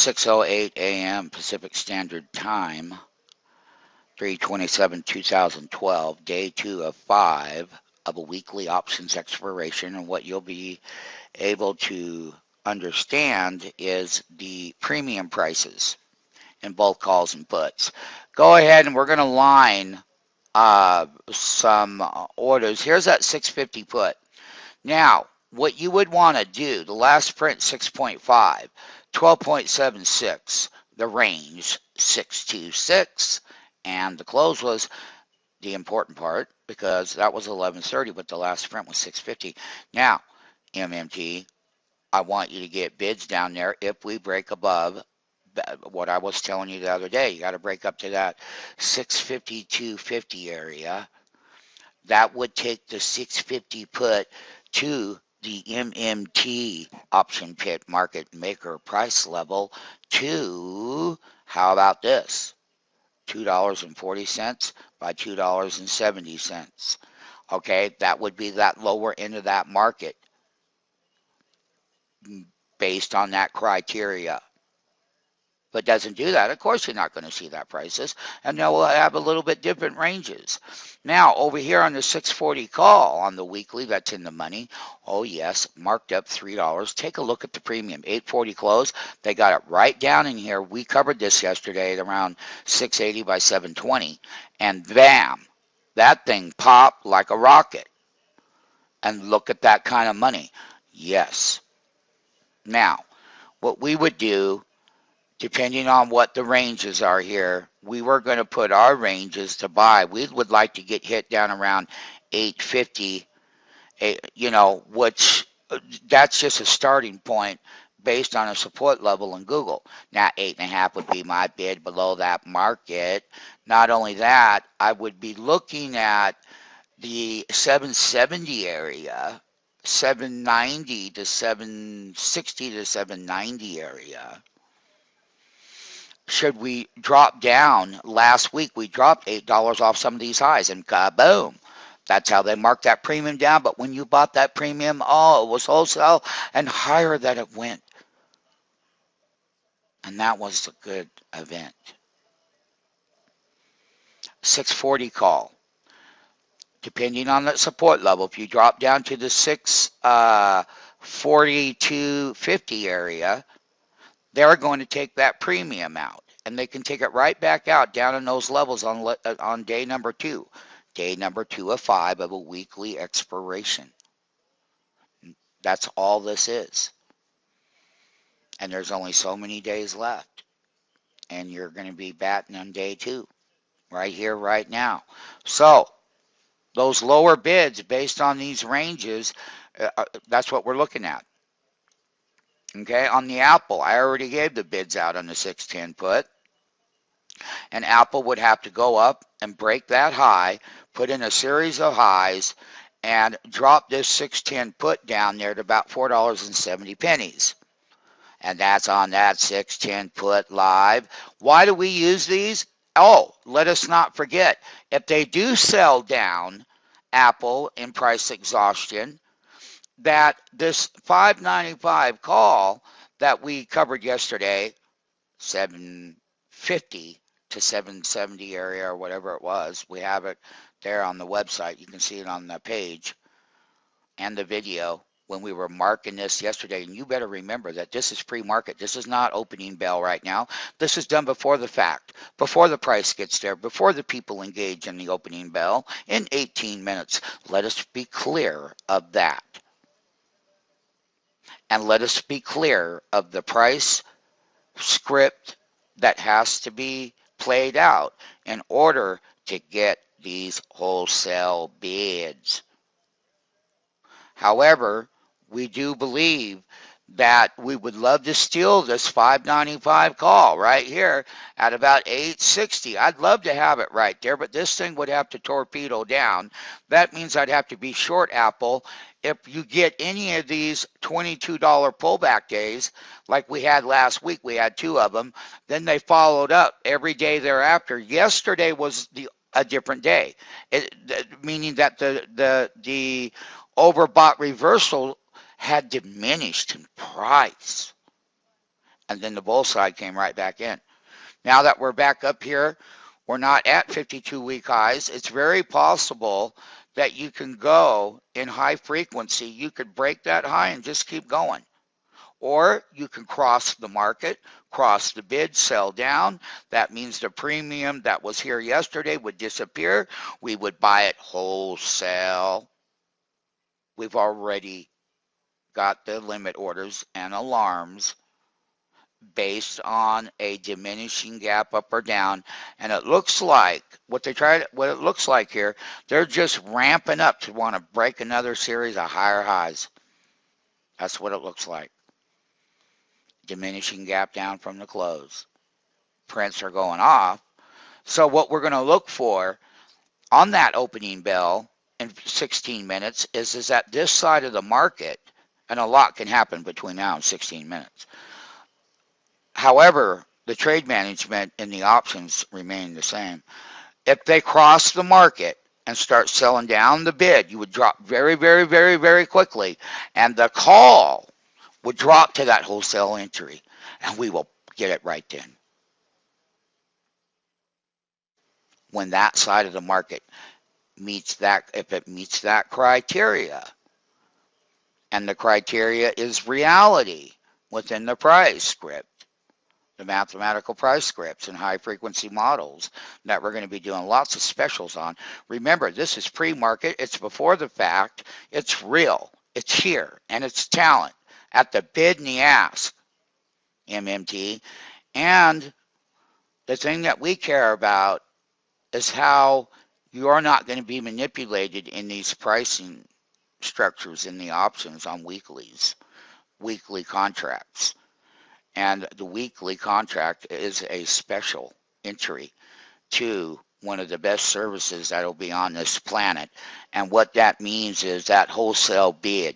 6:08 a.m. Pacific Standard Time, 3/27/2012, day 2 of 5 of a weekly options expiration. And what you'll be able to understand is the premium prices in both calls and puts. Go ahead and we're going to line some orders. Here's that 650 put. Now, what you would want to do, the last print 6.5, 12.76, the range 626, and the close was the important part because that was 1130, but the last print was 650. Now, MMT, I want you to get bids down there if we break above what I was telling you the other day. You got to break up to that 652.50 area. That would take the 650 put to the MMT option pit market maker price level to, how about this, $2.40 by $2.70. Okay, that would be that lower end of that market based on that criteria. If it doesn't do that, of course you're not going to see that prices, and they'll have a little bit different ranges. Now, over here on the 640 call on the weekly, that's in the money. Oh, yes, marked up $3. Take a look at the premium, 840 close. They got it right down in here. We covered this yesterday at around 680 by 720, and bam, that thing popped like a rocket. And look at that kind of money. Yes. Now, what we would do, depending on what the ranges are here, we were going to put our ranges to buy. We would like to get hit down around 850, which that's just a starting point based on a support level in Google. Now, 8.5 would be my bid below that market. Not only that, I would be looking at the 770 area, 790 to 760 to 790 area. Should we drop down? Last week we dropped $8 off some of these highs, and kaboom, that's how they marked that premium down. But when you bought that premium, oh, it was wholesale and higher that it went, and that was a good event. 640 call, depending on the support level. If you drop down to the 642.50 area, they're going to take that premium out, and they can take it right back out down in those levels on day number 2. Day number 2 of 5 of a weekly expiration. That's all this is. And there's only so many days left. And you're going to be batting on day 2. Right here, right now. So, those lower bids based on these ranges, that's what we're looking at. Okay, on the Apple, I already gave the bids out on the 610 put. And Apple would have to go up and break that high, put in a series of highs, and drop this 610 put down there to about $4.70. And that's on that 610 put live. Why do we use these? Oh, let us not forget, if they do sell down Apple in price exhaustion, that this 595 call that we covered yesterday, 750 to 770 area or whatever it was, we have it there on the website. You can see it on the page and the video when we were marking this yesterday. And you better remember that this is pre-market. This is not opening bell right now. This is done before the fact, before the price gets there, before the people engage in the opening bell in 18 minutes. Let us be clear of that. And let us be clear of the price script that has to be played out in order to get these wholesale bids. However, we do believe that we would love to steal this 595 call right here at about 860. I'd love to have it right there, but this thing would have to torpedo down. That means I'd have to be short Apple. If you get any of these $22 pullback days, like we had last week, we had 2 of them, then they followed up every day thereafter. Yesterday was a different day, meaning that the overbought reversal had diminished in price. and then the bull side came right back in. Now that we're back up here, we're not at 52-week highs. It's very possible that you can go in high frequency. You could break that high and just keep going. Or you can cross the market, cross the bid, sell down. That means the premium that was here yesterday would disappear. We would buy it wholesale. We've already got the limit orders and alarms based on a diminishing gap up or down, and it looks like what it looks like here, they're just ramping up to want to break another series of higher highs. That's what it looks like. Diminishing gap down from the close. Prints are going off. So what we're going to look for on that opening bell in 16 minutes is that this side of the market, and a lot can happen between now and 16 minutes. However, the trade management and the options remain the same. If they cross the market and start selling down the bid, you would drop very, very, very, very quickly, and the call would drop to that wholesale entry, and we will get it right then. When that side of the market meets that, if it meets that criteria, and the criteria is reality within the price script, the mathematical price scripts and high frequency models that we're going to be doing lots of specials on. Remember, this is pre-market. It's before the fact. It's real. It's here. And it's talent at the bid and the ask, MMT. And the thing that we care about is how you are not going to be manipulated in these pricing structures in the options on weekly contracts. And the weekly contract is a special entry to one of the best services that will be on this planet. And what that means is that wholesale bid